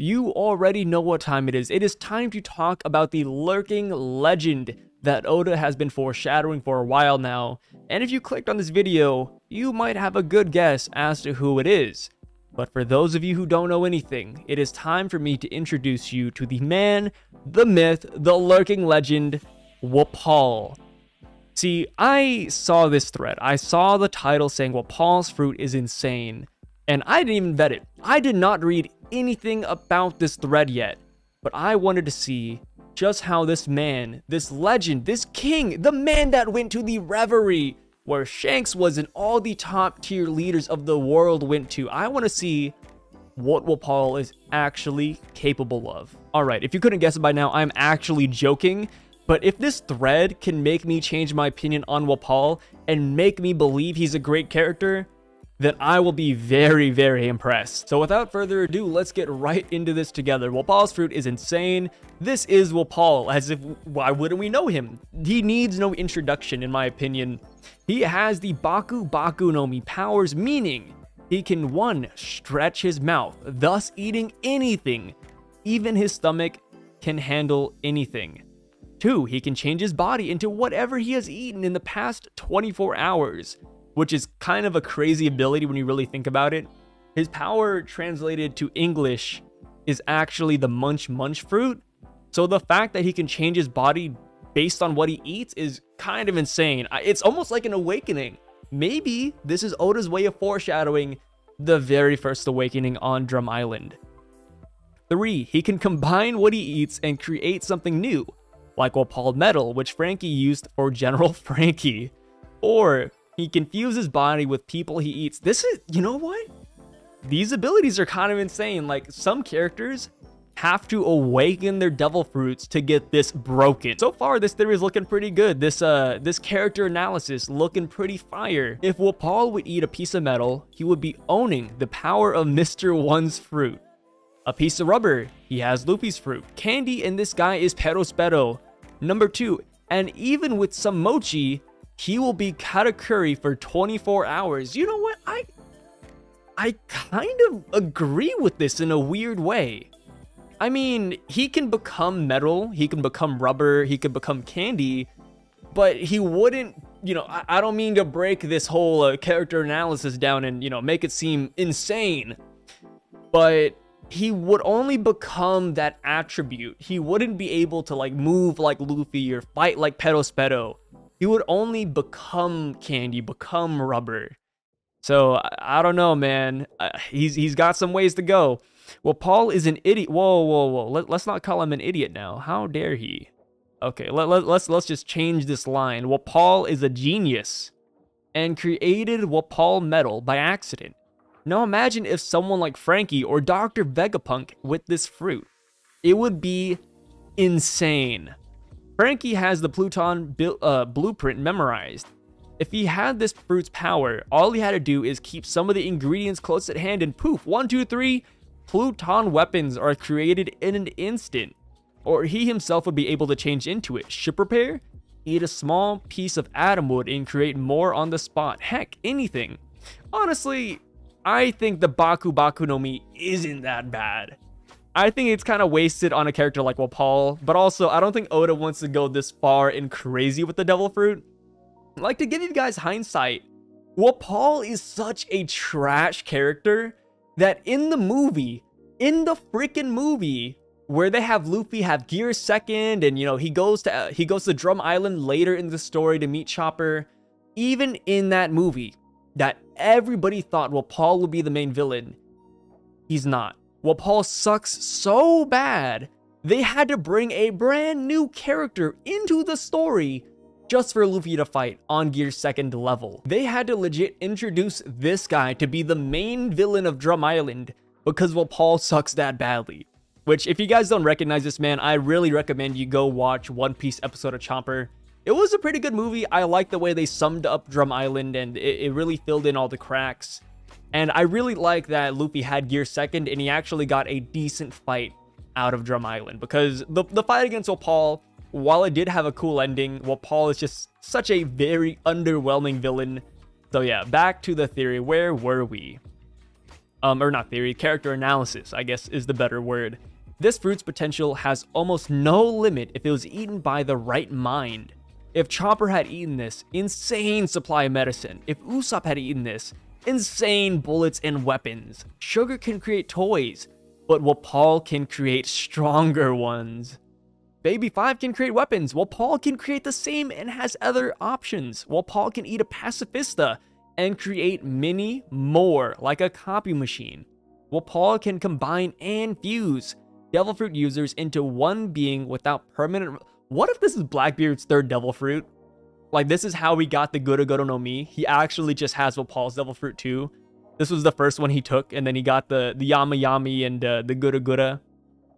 You already know what time it is. It is time to talk about the lurking legend that Oda has been foreshadowing for a while now. And if you clicked on this video, you might have a good guess as to who it is. But for those of you who don't know anything, it is time for me to introduce you to the man, the myth, the lurking legend, Wapol. See, I saw this thread. I saw the title saying Wapol's fruit is insane. And I didn't even vet it. I did not read anything about this thread yet. But I wanted to see just how this man, this legend, this king, the man that went to the reverie where Shanks was and all the top tier leaders of the world went to. I want to see what Wapol is actually capable of. Alright, if you couldn't guess it by now, I'm actually joking. But if this thread can make me change my opinion on Wapol and make me believe he's a great character, then I will be very, very impressed. So without further ado, let's get right into this together. Wapol's fruit is insane. This is Wapol, as if, why wouldn't we know him? He needs no introduction, in my opinion. He has the Baku Baku no Mi powers, meaning he can 1. Stretch his mouth, thus eating anything. Even his stomach can handle anything. 2. He can change his body into whatever he has eaten in the past 24 hours. Which is kind of a crazy ability when you really think about it. His power translated to English is actually the Munch Munch fruit. So the fact that he can change his body based on what he eats is kind of insane. It's almost like an awakening. Maybe this is Oda's way of foreshadowing the very first awakening on Drum Island. 3. He can combine what he eats and create something new, like Wapol Metal, which Frankie used for General Frankie. 4. He can fuse his body with people he eats. This is, you know what? These abilities are kind of insane. Like, some characters have to awaken their devil fruits to get this broken. So far, this theory is looking pretty good. This character analysis looking pretty fire. If Wapol would eat a piece of metal, he would be owning the power of Mr. One's fruit. A piece of rubber, he has Luffy's fruit. Candy in this guy is Perospero. Number 2, and even with some mochi, he will be Katakuri for 24 hours. You know what? I kind of agree with this in a weird way. I mean, he can become metal, he can become rubber, he can become candy, but he wouldn't, you know, I don't mean to break this whole character analysis down and, you know, make it seem insane, but he would only become that attribute. He wouldn't be able to, like, move like Luffy or fight like Perospero. He would only become candy, become rubber. So, I don't know, man. He's got some ways to go. Wapol is an idiot. Whoa. Let's not call him an idiot now. How dare he? Okay, let's just change this line. Wapol is a genius and created Wapol Metal by accident. Now imagine if someone like Frankie or Dr. Vegapunk with this fruit. It would be insane. Frankie has the Pluton blueprint memorized. If he had this fruit's power, all he had to do is keep some of the ingredients close at hand and poof, 1, 2, 3, Pluton weapons are created in an instant. Or he himself would be able to change into it. Ship repair? Eat a small piece of atom wood and create more on the spot. Heck, anything. Honestly, I think the Baku Baku no Mi isn't that bad. I think it's kind of wasted on a character like Wapol, but also I don't think Oda wants to go this far and crazy with the devil fruit. Like, to give you guys hindsight, Wapol is such a trash character that in the movie, in the freaking movie, where they have Luffy have Gear Second, and, you know, he goes to Drum Island later in the story to meet Chopper. Even in that movie, that everybody thought Wapol would be the main villain, he's not. Wapol sucks so bad, they had to bring a brand new character into the story just for Luffy to fight on Gear 2nd level. They had to legit introduce this guy to be the main villain of Drum Island because Wapol sucks that badly. Which, if you guys don't recognize this man, I really recommend you go watch One Piece episode of Chopper. It was a pretty good movie. I like the way they summed up Drum Island, and it really filled in all the cracks. And I really like that Luffy had Gear 2nd and he actually got a decent fight out of Drum Island. Because the fight against Wapol, while it did have a cool ending, Wapol is just such a very underwhelming villain. So yeah, back to the theory. Where were we? Or not theory, character analysis, I guess is the better word. This fruit's potential has almost no limit if it was eaten by the right mind. If Chopper had eaten this, insane supply of medicine. If Usopp had eaten this, insane bullets and weapons. Sugar can create toys, but Wapol can create stronger ones. Baby 5 can create weapons. Wapol can create the same and has other options. Wapol can eat a pacifista and create many more, like a copy machine. Wapol can combine and fuse devil fruit users into one being without permanent... What if this is Blackbeard's third devil fruit? Like, this is how we got the Gura no Mi. He actually just has Wapol's devil fruit too. This was the first one he took, and then he got the Yama Yami and the Gura.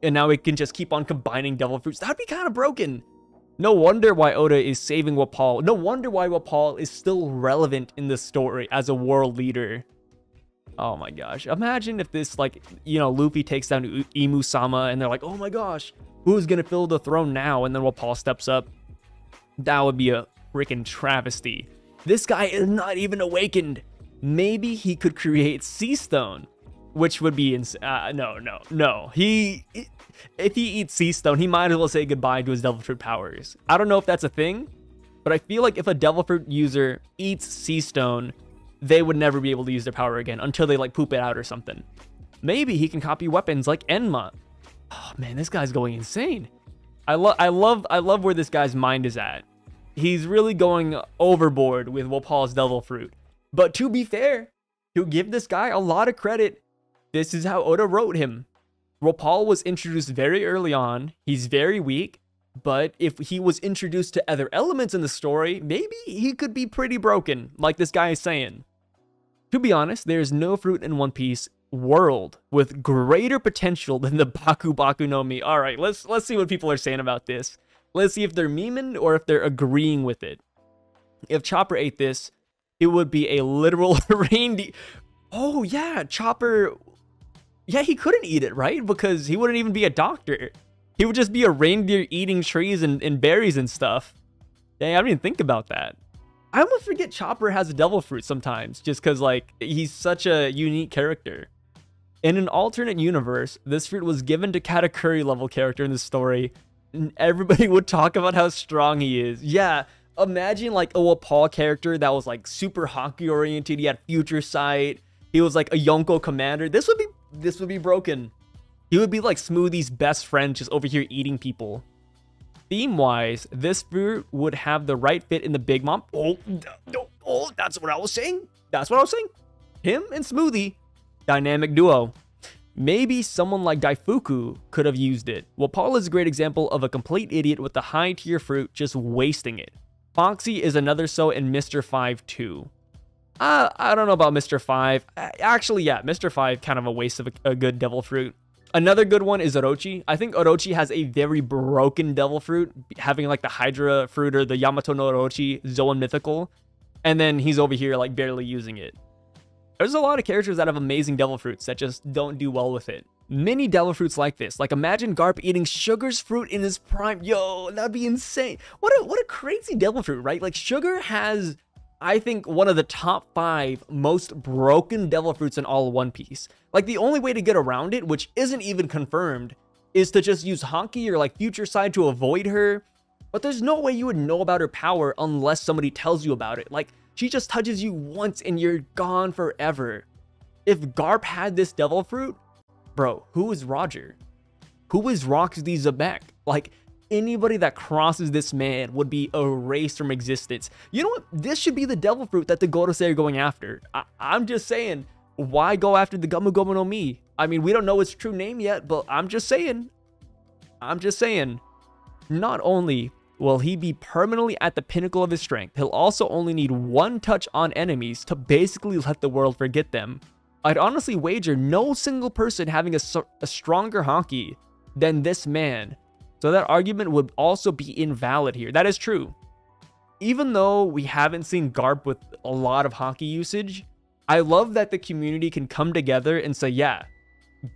And now he can just keep on combining devil fruits. That'd be kind of broken. No wonder why Oda is saving Wapol. No wonder why Wapol is still relevant in the story as a world leader. Oh my gosh. Imagine if this, like, you know, Luffy takes down Imu-sama and they're like, oh my gosh, who's gonna fill the throne now? And then Wapol steps up. That would be a freaking travesty. This guy is not even awakened. Maybe he could create Sea Stone, which would be no. If he eats Sea Stone, he might as well say goodbye to his devil fruit powers. I don't know if that's a thing, but I feel like if a devil fruit user eats Sea Stone, they would never be able to use their power again until they like poop it out or something. Maybe he can copy weapons like Enma. Oh man, this guy's going insane. I love where this guy's mind is at. He's really going overboard with Wapol's devil fruit. But to be fair, to give this guy a lot of credit, this is how Oda wrote him. Wapol was introduced very early on. He's very weak, but if he was introduced to other elements in the story, maybe he could be pretty broken, like this guy is saying. To be honest, there's no fruit in One Piece world with greater potential than the Baku Baku no Mi. All right, let's see what people are saying about this. Let's see if they're memeing or if they're agreeing with it. If Chopper ate this, it would be a literal reindeer. Oh yeah, Chopper. Yeah, he couldn't eat it, right? Because he wouldn't even be a doctor. He would just be a reindeer eating trees and berries and stuff. Dang, I didn't even think about that. I almost forget Chopper has a devil fruit sometimes, just because, like, he's such a unique character. In an alternate universe, this fruit was given to Katakuri level character in the story, and everybody would talk about how strong he is. Yeah, imagine like a Wapol character that was like super hockey oriented. He had future sight. He was like a Yonko commander. This would be broken. He would be like Smoothie's best friend, just over here eating people. Theme-wise, this fruit would have the right fit in the Big Mom. Oh, that's what I was saying. That's what I was saying. Him and Smoothie, dynamic duo. Maybe someone like Daifuku could have used it. Wapol is a great example of a complete idiot with the high-tier fruit just wasting it. Foxy is another so, and Mr. 5 too. I don't know about Mr. 5. Actually, yeah, Mr. 5 kind of a waste of a good devil fruit. Another good one is Orochi. I think Orochi has a very broken devil fruit, having like the Hydra fruit or the Yamato no Orochi, Zoan Mythical. And then he's over here like barely using it. There's a lot of characters that have amazing devil fruits that just don't do well with it. Many devil fruits like this. Like imagine Garp eating Sugar's fruit in his prime. Yo, that'd be insane. What a crazy devil fruit, right? Like Sugar has, I think, one of the top 5 most broken devil fruits in all of One Piece. Like the only way to get around it, which isn't even confirmed, is to just use Honky or like Future Side to avoid her. But there's no way you would know about her power unless somebody tells you about it. Like she just touches you once and you're gone forever. If Garp had this devil fruit, bro, who is Roger? Who is Roxy Zebek? Like anybody that crosses this man would be erased from existence. You know what? This should be the devil fruit that the Gorosei are going after. I'm just saying, why go after the Gomu Gomu no Mi? I mean, we don't know its true name yet, but I'm just saying. Not only will he be permanently at the pinnacle of his strength, he'll also only need one touch on enemies to basically let the world forget them. I'd honestly wager no single person having a stronger Honky than this man. So that argument would also be invalid here. That is true. Even though we haven't seen Garp with a lot of Honky usage, I love that the community can come together and say, yeah,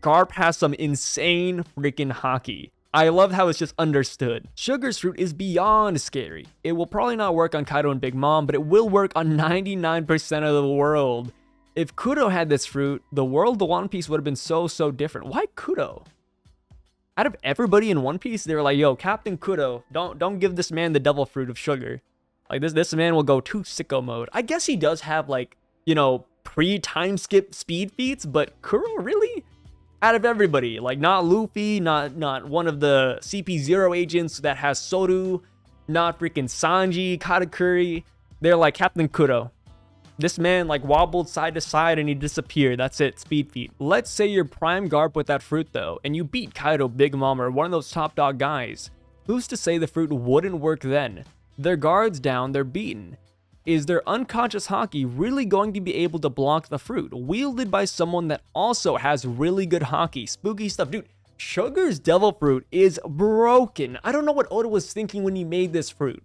Garp has some insane freaking Honky. I love how it's just understood. Sugar's fruit is beyond scary. It will probably not work on Kaido and Big Mom, but it will work on 99% of the world. If Kuro had this fruit, the world of One Piece would have been so different. Why Kuro? Out of everybody in One Piece, they were like, yo, Captain Kuro, don't give this man the devil fruit of sugar. Like, this man will go too sicko mode. I guess he does have, like, you know, pre-time skip speed feats, but Kuro, really? Out of everybody, like, not Luffy, not one of the CP0 agents that has Soru, not freaking Sanji, Katakuri. They're like, Captain Kuro. This man, like, wobbled side to side and he disappeared. That's it, speed feat. Let's say you're Prime Garp with that fruit, though, and you beat Kaido, Big Mom, or one of those top dog guys. Who's to say the fruit wouldn't work then? Their guards down, they're beaten. Is their unconscious haki really going to be able to block the fruit, wielded by someone that also has really good haki? Spooky stuff. Dude, Sugar's devil fruit is broken. I don't know what Oda was thinking when he made this fruit.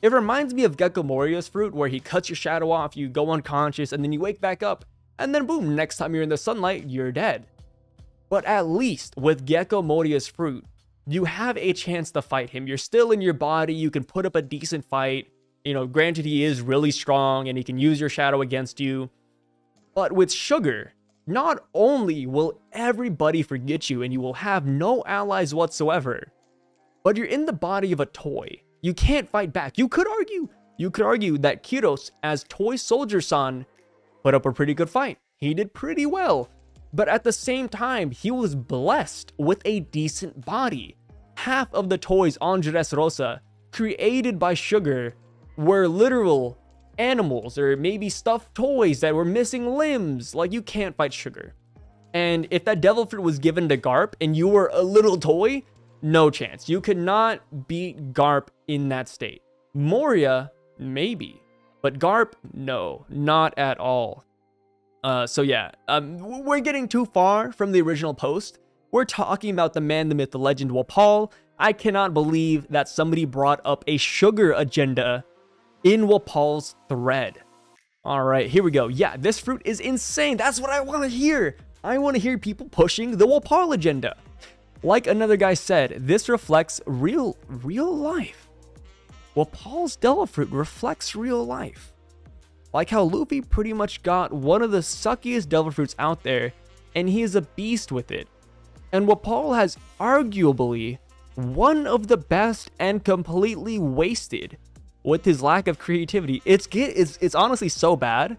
It reminds me of Gecko Moria's fruit, where he cuts your shadow off, you go unconscious, and then you wake back up, and then boom, next time you're in the sunlight, you're dead. But at least with Gecko Moria's fruit, you have a chance to fight him. You're still in your body, you can put up a decent fight. You know, granted, he is really strong and he can use your shadow against you. But with Sugar, not only will everybody forget you and you will have no allies whatsoever, but you're in the body of a toy. You can't fight back. You could argue that Kiros, as Toy Soldier-san, put up a pretty good fight. He did pretty well. But at the same time, he was blessed with a decent body. Half of the toys on Dressrosa, created by Sugar, were literal animals or maybe stuffed toys that were missing limbs. Like, you can't fight Sugar. And if that devil fruit was given to Garp and you were a little toy, no chance. You could not beat Garp in that state. Moria, maybe. But Garp, no, not at all. So yeah, we're getting too far from the original post. We're talking about the man, the myth, the legend, Wapol. I cannot believe that somebody brought up a Sugar agenda in Wapol's thread. All right, here we go. Yeah, this fruit is insane. That's what I want to hear. I want to hear people pushing the Wapol agenda. Like another guy said, this reflects real life. Wapol's devil fruit reflects real life. Like how Luffy pretty much got one of the suckiest devil fruits out there, and he is a beast with it. And Wapol has arguably one of the best and completely wasted with his lack of creativity. It's honestly so bad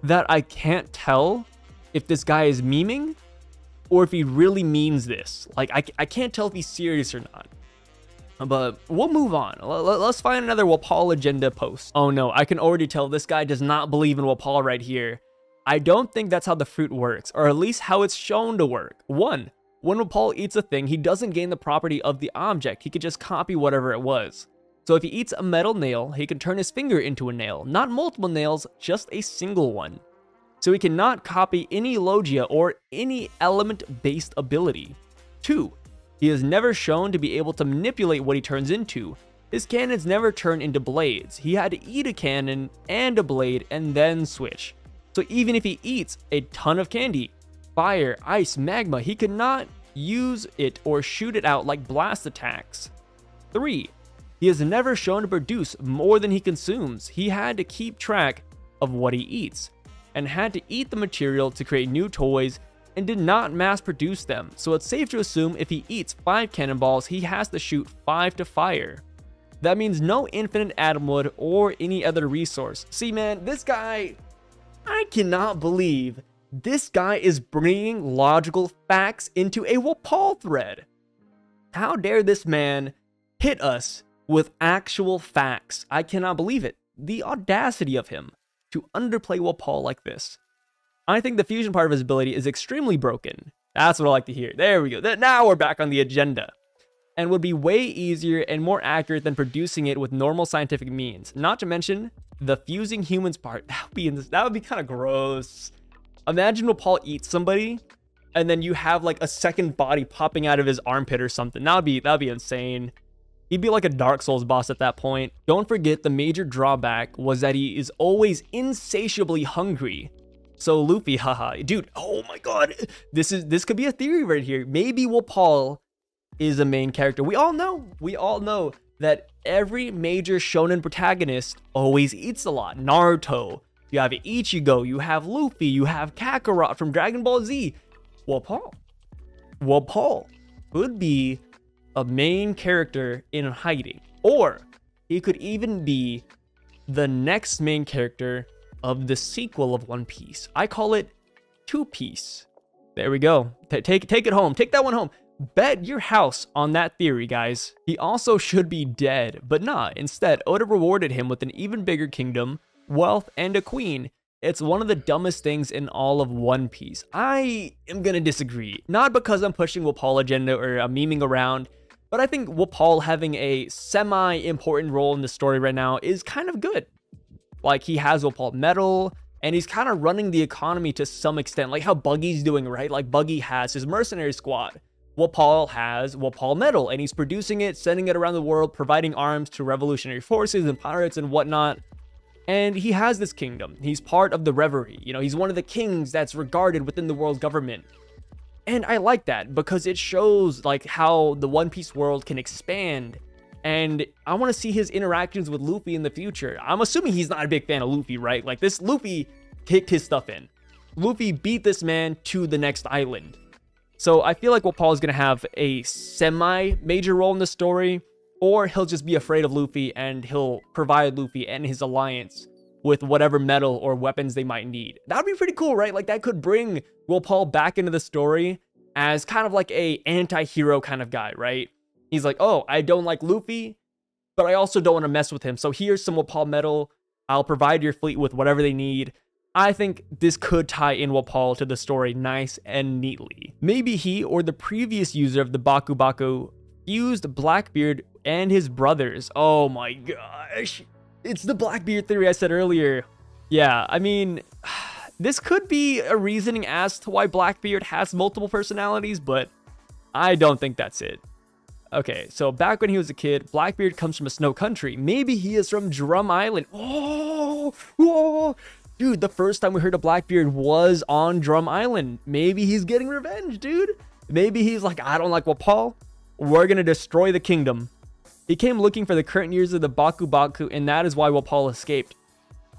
that I can't tell if this guy is memeing or if he really means this. Like, I can't tell if he's serious or not. But we'll move on. Let's find another Wapol agenda post. Oh no, I can already tell this guy does not believe in Wapol right here. I don't think that's how the fruit works, or at least how it's shown to work. One, when Wapol eats a thing, he doesn't gain the property of the object. He could just copy whatever it was. So if he eats a metal nail, he can turn his finger into a nail. Not multiple nails, just a single one. So he cannot copy any logia or any element-based ability. 2. He is never shown to be able to manipulate what he turns into. His cannons never turn into blades. He had to eat a cannon and a blade and then switch. So even if he eats a ton of candy, fire, ice, magma, he could not use it or shoot it out like blast attacks. 3. He is never shown to produce more than he consumes. He had to keep track of what he eats and had to eat the material to create new toys and did not mass produce them. So it's safe to assume if he eats 5 cannonballs, he has to shoot 5 to fire. That means no infinite atom wood or any other resource. See, man, this guy, I cannot believe this guy is bringing logical facts into a Wapol thread. How dare this man hit us with actual facts? I cannot believe it. The audacity of him to underplay Wapol like this. I think the fusion part of his ability is extremely broken. That's what I like to hear. There we go. Now we're back on the agenda. And would be way easier and more accurate than producing it with normal scientific means. Not to mention the fusing humans part. That would be kind of gross. Imagine Wapol eats somebody and then you have like a second body popping out of his armpit or something. That'd be insane. He'd be like a Dark Souls boss at that point. Don't forget, the major drawback was that he is always insatiably hungry. So Luffy, haha, dude, oh my god, this could be a theory right here. Maybe Wapol is a main character. We all know that every major shonen protagonist always eats a lot. Naruto, you have Ichigo, you have Luffy, you have Kakarot from Dragon Ball Z. Wapol could be a main character in hiding, or he could even be the next main character of the sequel of One Piece. I call it Two Piece. There we go. Take it home. Take that one home. Bet your house on that theory, guys. He also should be dead, but nah. Instead, Oda rewarded him with an even bigger kingdom, wealth, and a queen. It's one of the dumbest things in all of One Piece. I am gonna disagree. Not because I'm pushing Wapol agenda or I'm memeing around, but I think Wapol having a semi-important role in the story right now is kind of good. Like, he has Wapol Metal, and he's kind of running the economy to some extent, like how Buggy's doing, right? Like, Buggy has his mercenary squad. Wapol has Wapol Metal, and he's producing it, sending it around the world, providing arms to revolutionary forces and pirates and whatnot. And he has this kingdom. He's part of the Reverie. You know, he's one of the kings that's regarded within the world government. And I like that because it shows like how the One Piece world can expand. And I want to see his interactions with Luffy in the future. I'm assuming he's not a big fan of Luffy, right? Like, this Luffy kicked his stuff in. Luffy beat this man to the next island. So I feel like Wapol is going to have a semi-major role in the story, or he'll just be afraid of Luffy and he'll provide Luffy and his alliance with whatever metal or weapons they might need. That would be pretty cool, right? Like, that could bring Wapol back into the story as kind of like a anti-hero kind of guy, right? He's like, oh, I don't like Luffy, but I also don't want to mess with him. So here's some Wapol metal. I'll provide your fleet with whatever they need. I think this could tie in Wapol to the story nice and neatly. Maybe he or the previous user of the Baku Baku fused Blackbeard and his brothers. Oh my gosh. It's the Blackbeard theory I said earlier. Yeah, I mean, this could be a reasoning as to why Blackbeard has multiple personalities, but I don't think that's it. Okay, so back when he was a kid, Blackbeard comes from a snow country. Maybe he is from Drum Island. Oh, dude, the first time we heard of Blackbeard was on Drum Island. Maybe he's getting revenge, dude. Maybe he's like, I don't like Wapol. We're gonna destroy the kingdom. He came looking for the current years of the Baku Baku, and that is why Wapol escaped.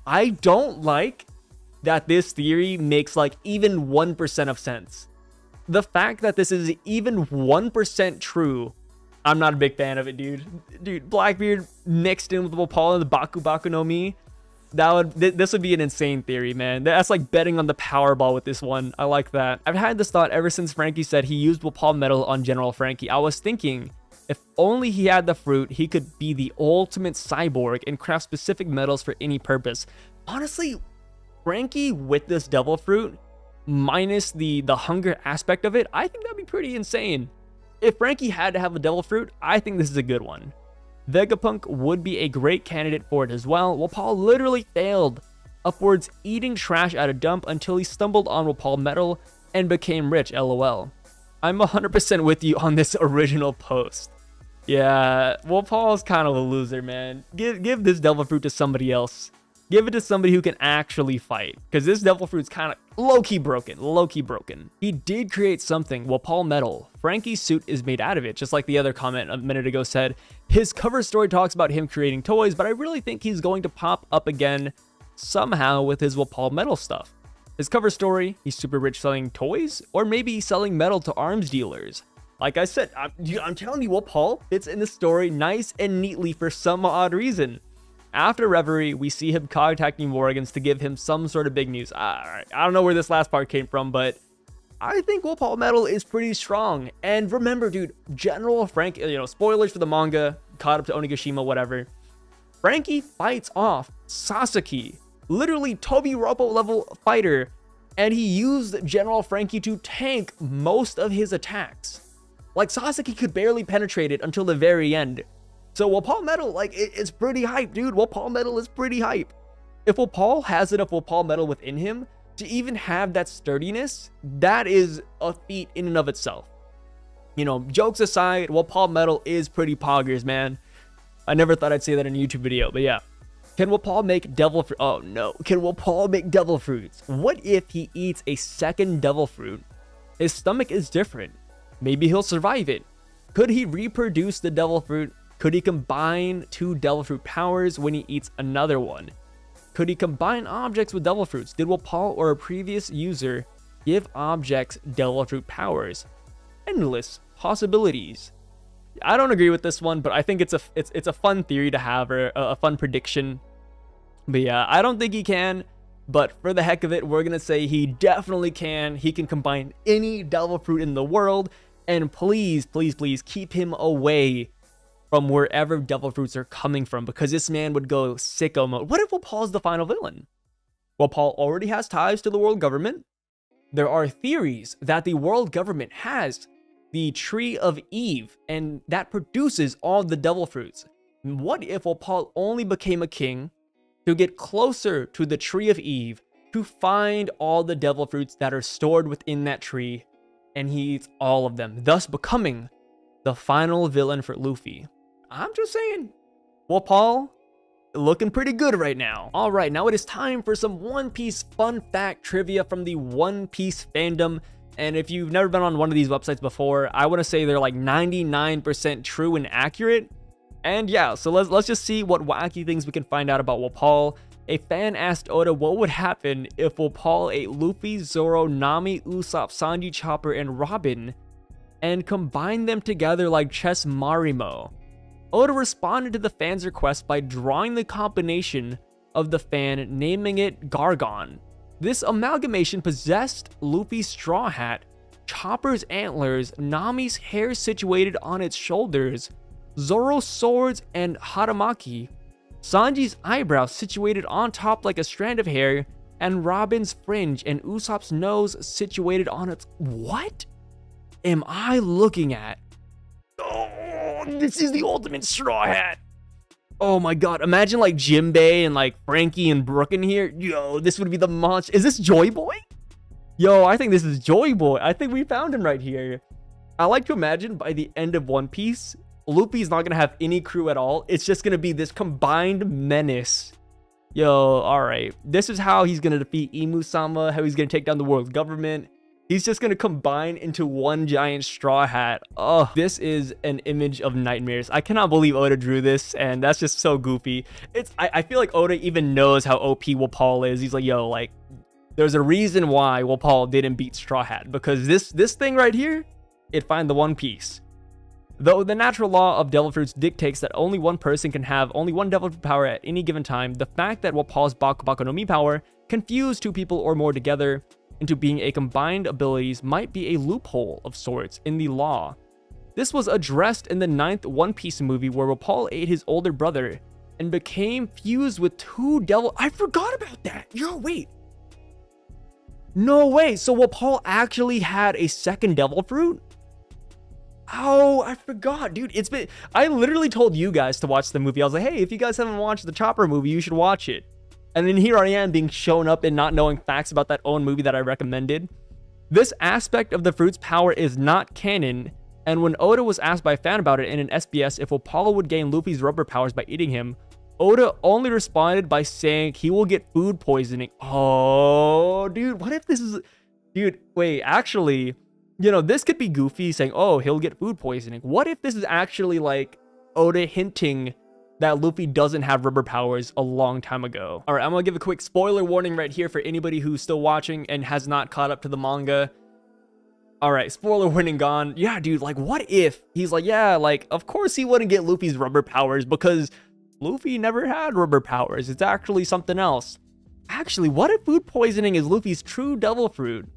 I don't like that this theory makes like even 1% of sense. The fact that this is even 1% true, I'm not a big fan of it, dude. Dude, Blackbeard mixed in with Wapol and the Baku Baku no Mi. This would be an insane theory, man. That's like betting on the Powerball with this one. I like that. I've had this thought ever since Frankie said he used Wapol Metal on General Frankie. I was thinking, if only he had the fruit, he could be the ultimate cyborg and craft specific metals for any purpose. Honestly, Frankie with this devil fruit, minus the hunger aspect of it, I think that'd be pretty insane. If Frankie had to have a devil fruit, I think this is a good one. Vegapunk would be a great candidate for it as well. Wapol literally failed upwards eating trash at a dump until he stumbled on Wapol Metal and became rich, lol. I'm 100% with you on this original post. Yeah, Wapol's kind of a loser, man. Give this devil fruit to somebody else. Give it to somebody who can actually fight, because this devil fruit's kind of low-key broken. He did create something, Wapol Metal. Frankie's suit is made out of it, just like the other comment a minute ago said. His cover story talks about him creating toys, but I really think he's going to pop up again somehow with his Wapol Metal stuff. His cover story, he's super rich selling toys, or maybe he's selling metal to arms dealers. Like I said, I'm telling you, Wapol fits in the story nice and neatly for some odd reason. After Reverie, we see him contacting Morgans to give him some sort of big news. Alright, I don't know where this last part came from, but I think Wapol Metal is pretty strong. And remember, dude, General Frank, spoilers for the manga, caught up to Onigashima, whatever. Frankie fights off Sasaki, literally Tobi Roppo level fighter, and he used General Frankie to tank most of his attacks. Like, Sasaki could barely penetrate it until the very end. So Wapol Metal, like, it's pretty hype, dude. Wapol Metal is pretty hype. If Wapol has enough Wapol Metal within him to even have that sturdiness, that is a feat in and of itself. Jokes aside, Wapol Metal is pretty poggers, man. I never thought I'd say that in a YouTube video, but yeah. Can Wapol make devil fruit? Oh no. Can Wapol make devil fruits? What if he eats a second devil fruit? His stomach is different. Maybe he'll survive it. Could he reproduce the devil fruit? Could he combine two devil fruit powers when he eats another one? Could he combine objects with devil fruits? Did Wapol or a previous user give objects devil fruit powers? Endless possibilities. I don't agree with this one, but I think it's a fun theory to have, or a fun prediction. But yeah, I don't think he can. But for the heck of it, we're gonna say he definitely can. He can combine any devil fruit in the world. And please, please, please keep him away from wherever devil fruits are coming from, because this man would go sicko mode. What if Wapol's the final villain? Wapol already has ties to the world government. There are theories that the world government has the Tree of Eve, and that produces all the devil fruits. What if Wapol only became a king to get closer to the Tree of Eve, to find all the devil fruits that are stored within that tree, and he eats all of them, thus becoming the final villain for Luffy? I'm just saying, Wapol looking pretty good right now. All right, now it is time for some One Piece fun fact trivia from the One Piece fandom. And if you've never been on one of these websites before, I want to say they're like 99% true and accurate. And yeah, so let's just see what wacky things we can find out about Wapol. A fan asked Oda what would happen if Wapol ate Luffy, Zoro, Nami, Usopp, Sanji, Chopper, and Robin, and combined them together like Chess Marimo. Oda responded to the fan's request by drawing the combination of the fan, naming it Gargon. This amalgamation possessed Luffy's straw hat, Chopper's antlers, Nami's hair situated on its shoulders, Zoro's swords and Haramaki, Sanji's eyebrows situated on top like a strand of hair, and Robin's fringe and Usopp's nose situated on its... What am I looking at? Oh, this is the ultimate straw hat. Oh my god, imagine like Jinbei and like Frankie and Brook in here. Yo, this would be the monster. Is this Joyboy? Yo, I think this is Joyboy. I think we found him right here. I like to imagine by the end of One Piece, Luffy's not gonna have any crew at all. It's just gonna be this combined menace. Yo, alright. This is how he's gonna defeat Imu-sama, how he's gonna take down the world government. He's just gonna combine into one giant straw hat. Oh, this is an image of nightmares. I cannot believe Oda drew this, and that's just so goofy. I feel like Oda even knows how OP Wapol is. He's like, yo, like, there's a reason why Wapol didn't beat Straw Hat, because this thing right here, it find the One Piece. Though the natural law of devil fruits dictates that only one person can have only one devil fruit power at any given time, the fact that Wapol's Baku Baku no Mi power can fuse two people or more together into being a combined abilities might be a loophole of sorts in the law. This was addressed in the 9th One Piece movie, where Wapol ate his older brother and became fused with two devil... I forgot about that! Yo, wait! No way! So Wapol actually had a second devil fruit? Oh, I forgot, dude. It's been... I literally told you guys to watch the movie. I was like, hey, if you guys haven't watched the Chopper movie, you should watch it. And then here I am being shown up and not knowing facts about that own movie that I recommended. This aspect of the fruit's power is not canon, and when Oda was asked by a fan about it in an SBS if Wapol would gain Luffy's rubber powers by eating him, Oda only responded by saying he will get food poisoning. Oh, dude, what if this is... Dude, wait, actually... You know, this could be Goofy saying, oh, he'll get food poisoning. What if this is actually like Oda hinting that Luffy doesn't have rubber powers a long time ago? All right, I'm gonna give a quick spoiler warning right here for anybody who's still watching and has not caught up to the manga. All right, spoiler warning gone. Yeah, dude, like, what if he's like, yeah, like, of course he wouldn't get Luffy's rubber powers because Luffy never had rubber powers. It's actually something else. Actually, what if food poisoning is Luffy's true devil fruit?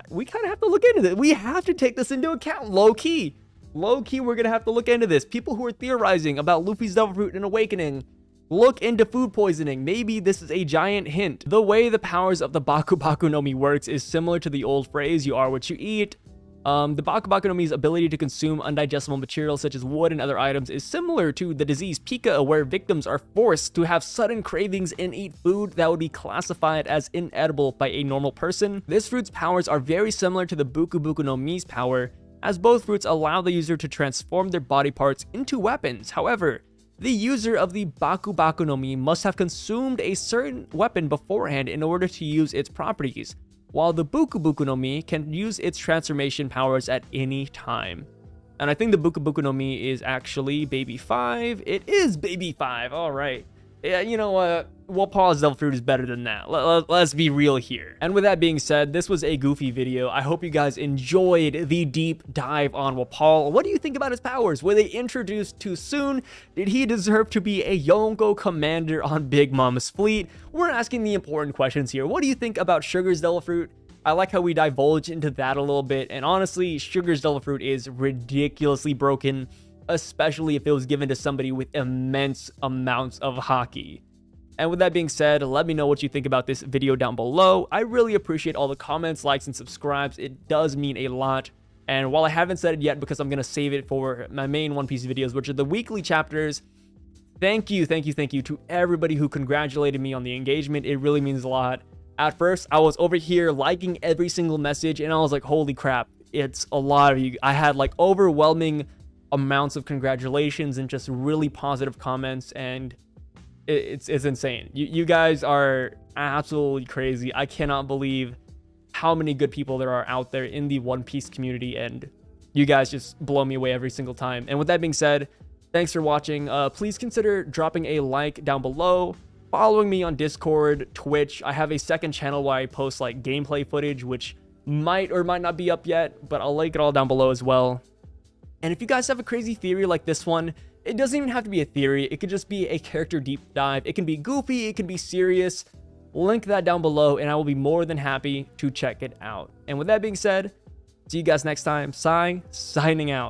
We kind of have to look into this. We have to take this into account, low-key. Low-key, we're going to have to look into this. People who are theorizing about Luffy's devil fruit and awakening, look into food poisoning. Maybe this is a giant hint. The way the powers of the Baku Baku no Mi works is similar to the old phrase, you are what you eat. The Baku Baku no Mi's ability to consume undigestible materials such as wood and other items is similar to the disease Pika, where victims are forced to have sudden cravings and eat food that would be classified as inedible by a normal person. This fruit's powers are very similar to the Buku Buku no Mi's power, as both fruits allow the user to transform their body parts into weapons. However, the user of the Baku Baku no Mi must have consumed a certain weapon beforehand in order to use its properties, while the Buku Buku no Mi can use its transformation powers at any time. And I think the Buku Buku no Mi is actually Baby 5. It is Baby 5, alright. Yeah, you know what? Wapol's devil fruit is better than that. Let's be real here. And with that being said, this was a goofy video. I hope you guys enjoyed the deep dive on Wapol. What do you think about his powers? Were they introduced too soon? Did he deserve to be a Yonko commander on Big Mom's fleet? We're asking the important questions here. What do you think about Sugar's devil fruit? I like how we divulge into that a little bit. And honestly, Sugar's devil fruit is ridiculously broken, especially if it was given to somebody with immense amounts of hockey. And with that being said, let me know what you think about this video down below. I really appreciate all the comments, likes, and subscribes. It does mean a lot. And while I haven't said it yet because I'm going to save it for my main One Piece videos, which are the weekly chapters, thank you to everybody who congratulated me on the engagement. It really means a lot. At first, I was over here liking every single message, and I was like, holy crap, it's a lot of you. I had like overwhelming amounts of congratulations and just really positive comments, and it's insane. You guys are absolutely crazy. I cannot believe how many good people there are out there in the One Piece community, and you guys just blow me away every single time. And with that being said, thanks for watching. Please consider dropping a like down below, following me on Discord, Twitch. I have a second channel where I post like gameplay footage, which might or might not be up yet, but I'll link it all down below as well. And if you guys have a crazy theory like this one, it doesn't even have to be a theory. It could just be a character deep dive. It can be goofy. It can be serious. Link that down below, and I will be more than happy to check it out. And with that being said, see you guys next time. Signing out.